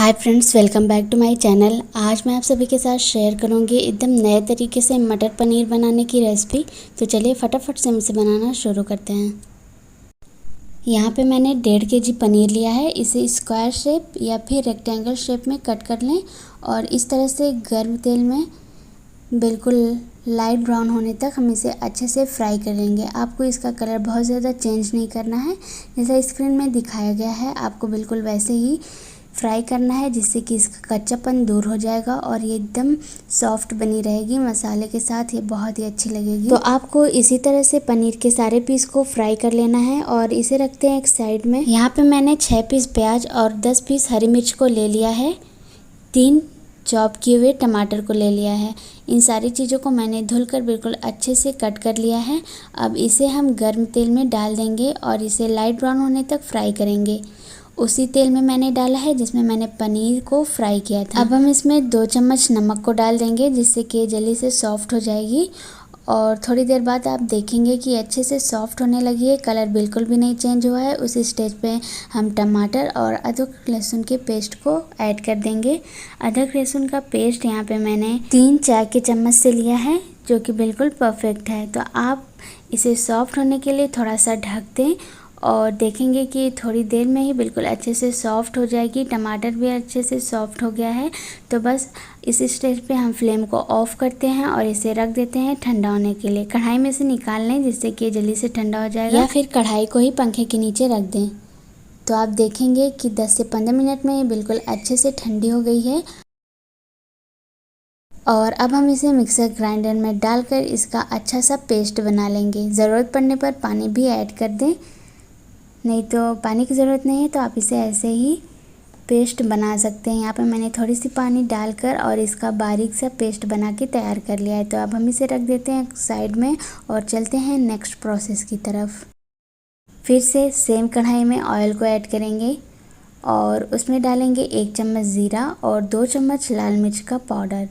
Hi friends, welcome back to my channel. आज मैं आप सभी के साथ शेयर करूंगी एकदम नए तरीके से मटर पनीर बनाने की रेसिपी। तो चलिए फटाफट से हम इसे बनाना शुरू करते हैं। यहाँ पे मैंने 1.5 kg पनीर लिया है। इसे स्क्वायर शेप या फिर रेक्टेंगल शेप में कट कर लें और इस तरह से गर्म तेल में बिल्कुल लाइट ब्राउन होने तक हम इसे अच्छे से फ्राई कर लेंगे। आपको इसका कलर बहुत ज़्यादा चेंज नहीं करना है, जैसा स्क्रीन में दिखाया गया है आपको बिल्कुल वैसे ही फ्राई करना है, जिससे कि इसका कच्चापन दूर हो जाएगा और ये एकदम सॉफ्ट बनी रहेगी। मसाले के साथ ये बहुत ही अच्छी लगेगी। तो आपको इसी तरह से पनीर के सारे पीस को फ्राई कर लेना है और इसे रखते हैं एक साइड में। यहाँ पे मैंने 6 पीस प्याज और 10 पीस हरी मिर्च को ले लिया है। 3 चॉप किए हुए टमाटर को ले लिया है। इन सारी चीज़ों को मैंने धुलकर बिल्कुल अच्छे से कट कर लिया है। अब इसे हम गर्म तेल में डाल देंगे और इसे लाइट ब्राउन होने तक फ्राई करेंगे। उसी तेल में मैंने डाला है जिसमें मैंने पनीर को फ्राई किया था। अब हम इसमें 2 चम्मच नमक को डाल देंगे, जिससे कि जल्दी से सॉफ्ट हो जाएगी। और थोड़ी देर बाद आप देखेंगे कि अच्छे से सॉफ्ट होने लगी है, कलर बिल्कुल भी नहीं चेंज हुआ है। उस स्टेज पे हम टमाटर और अदरक लहसुन के पेस्ट को ऐड कर देंगे। अदरक लहसुन का पेस्ट यहाँ पे मैंने 3 चाय के चम्मच से लिया है, जो कि बिल्कुल परफेक्ट है। तो आप इसे सॉफ्ट होने के लिए थोड़ा सा ढक दें और देखेंगे कि थोड़ी देर में ही बिल्कुल अच्छे से सॉफ्ट हो जाएगी। टमाटर भी अच्छे से सॉफ्ट हो गया है। तो बस इस स्टेज पे हम फ्लेम को ऑफ करते हैं और इसे रख देते हैं ठंडा होने के लिए। कढ़ाई में से निकाल लें, जिससे कि जल्दी से ठंडा हो जाएगा, या फिर कढ़ाई को ही पंखे के नीचे रख दें। तो आप देखेंगे कि 10 से 15 मिनट में ये बिल्कुल अच्छे से ठंडी हो गई है। और अब हम इसे मिक्सर ग्राइंडर में डालकर इसका अच्छा सा पेस्ट बना लेंगे। ज़रूरत पड़ने पर पानी भी ऐड कर दें, नहीं तो पानी की ज़रूरत नहीं है तो आप इसे ऐसे ही पेस्ट बना सकते हैं। यहाँ पर मैंने थोड़ी सी पानी डालकर और इसका बारीक सा पेस्ट बना के तैयार कर लिया है। तो अब हम इसे रख देते हैं साइड में और चलते हैं नेक्स्ट प्रोसेस की तरफ। फिर से सेम कढ़ाई में ऑयल को ऐड करेंगे और उसमें डालेंगे 1 चम्मच ज़ीरा और 2 चम्मच लाल मिर्च का पाउडर।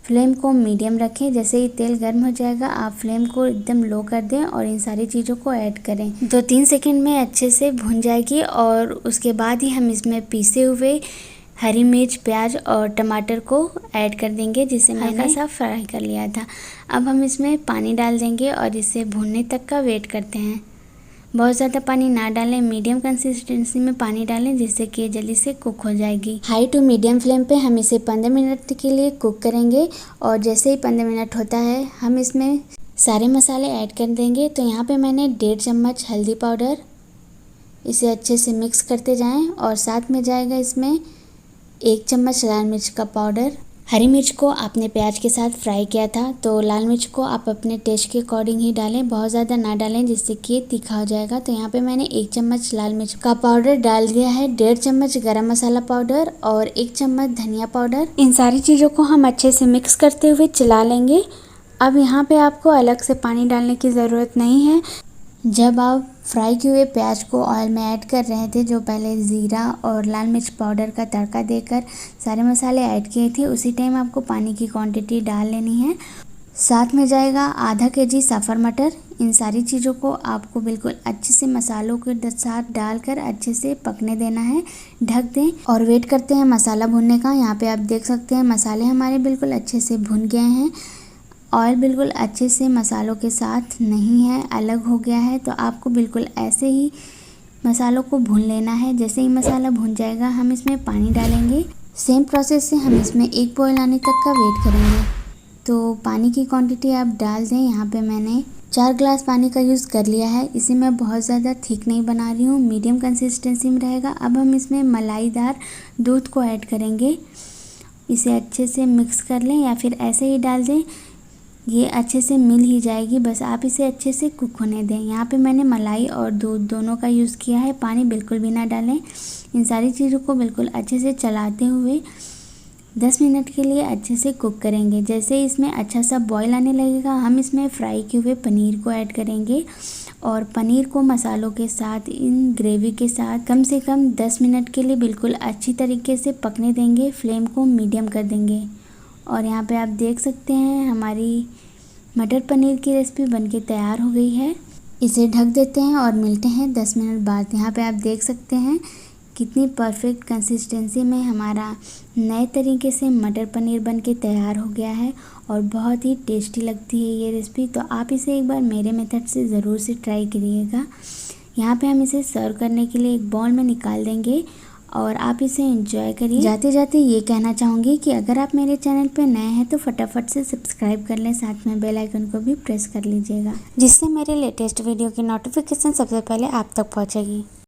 फ्लेम को मीडियम रखें। जैसे ही तेल गर्म हो जाएगा आप फ्लेम को एकदम लो कर दें और इन सारी चीज़ों को ऐड करें। 2-3 सेकंड में अच्छे से भुन जाएगी और उसके बाद ही हम इसमें पीसे हुए हरी मिर्च, प्याज और टमाटर को ऐड कर देंगे, जिसे मैंने हल्का सा फ्राई कर लिया था। अब हम इसमें पानी डाल देंगे और इसे भुनने तक का वेट करते हैं। बहुत ज़्यादा पानी ना डालें, मीडियम कंसिस्टेंसी में पानी डालें, जिससे कि जल्दी से कुक हो जाएगी। हाई टू मीडियम फ्लेम पे हम इसे 15 मिनट के लिए कुक करेंगे और जैसे ही 15 मिनट होता है हम इसमें सारे मसाले ऐड कर देंगे। तो यहाँ पे मैंने 1.5 चम्मच हल्दी पाउडर, इसे अच्छे से मिक्स करते जाएं और साथ में जाएगा इसमें 1 चम्मच लाल मिर्च का पाउडर। हरी मिर्च को आपने प्याज के साथ फ्राई किया था, तो लाल मिर्च को आप अपने टेस्ट के अकॉर्डिंग ही डालें, बहुत ज़्यादा ना डालें जिससे कि तीखा हो जाएगा। तो यहाँ पे मैंने 1 चम्मच लाल मिर्च का पाउडर डाल दिया है, 1.5 चम्मच गरम मसाला पाउडर और 1 चम्मच धनिया पाउडर। इन सारी चीज़ों को हम अच्छे से मिक्स करते हुए चला लेंगे। अब यहाँ पे आपको अलग से पानी डालने की ज़रूरत नहीं है। जब आप फ्राई किए हुए प्याज को ऑयल में ऐड कर रहे थे, जो पहले ज़ीरा और लाल मिर्च पाउडर का तड़का देकर सारे मसाले ऐड किए थे, उसी टाइम आपको पानी की क्वांटिटी डाल लेनी है। साथ में जाएगा आधा kg सफ़र मटर। इन सारी चीज़ों को आपको बिल्कुल अच्छे से मसालों के साथ डालकर अच्छे से पकने देना है। ढक दें और वेट करते हैं मसाला भुनने का। यहाँ पे आप देख सकते हैं मसाले हमारे बिल्कुल अच्छे से भुन गए हैं। ऑयल बिल्कुल अच्छे से मसालों के साथ नहीं है, अलग हो गया है। तो आपको बिल्कुल ऐसे ही मसालों को भून लेना है। जैसे ही मसाला भुन जाएगा हम इसमें पानी डालेंगे। सेम प्रोसेस से हम इसमें 1 बॉयल आने तक का वेट करेंगे। तो पानी की क्वांटिटी आप डाल दें। यहाँ पे मैंने 4 ग्लास पानी का यूज़ कर लिया है। इसे मैं बहुत ज़्यादा थिक नहीं बना रही हूँ, मीडियम कंसिस्टेंसी में रहेगा। अब हम इसमें मलाईदार दूध को ऐड करेंगे। इसे अच्छे से मिक्स कर लें या फिर ऐसे ही डाल दें, ये अच्छे से मिल ही जाएगी। बस आप इसे अच्छे से कुक होने दें। यहाँ पे मैंने मलाई और दूध दोनों का यूज़ किया है, पानी बिल्कुल भी ना डालें। इन सारी चीज़ों को बिल्कुल अच्छे से चलाते हुए 10 मिनट के लिए अच्छे से कुक करेंगे। जैसे इसमें अच्छा सा बॉईल आने लगेगा हम इसमें फ्राई किए हुए पनीर को ऐड करेंगे और पनीर को मसालों के साथ, इन ग्रेवी के साथ कम से कम 10 मिनट के लिए बिल्कुल अच्छी तरीके से पकने देंगे। फ्लेम को मीडियम कर देंगे। और यहाँ पे आप देख सकते हैं हमारी मटर पनीर की रेसिपी बनके तैयार हो गई है। इसे ढक देते हैं और मिलते हैं 10 मिनट बाद। यहाँ पे आप देख सकते हैं कितनी परफेक्ट कंसिस्टेंसी में हमारा नए तरीके से मटर पनीर बनके तैयार हो गया है और बहुत ही टेस्टी लगती है ये रेसिपी। तो आप इसे एक बार मेरे मेथड से ज़रूर से ट्राई करिएगा। यहाँ पे हम इसे सर्व करने के लिए एक बाउल में निकाल देंगे और आप इसे एंजॉय करिए। जाते जाते ये कहना चाहूँगी कि अगर आप मेरे चैनल पे नए हैं तो फटाफट से सब्सक्राइब कर लें, साथ में बेल आइकन को भी प्रेस कर लीजिएगा, जिससे मेरे लेटेस्ट वीडियो की नोटिफिकेशन सबसे पहले आप तक पहुँचेगी।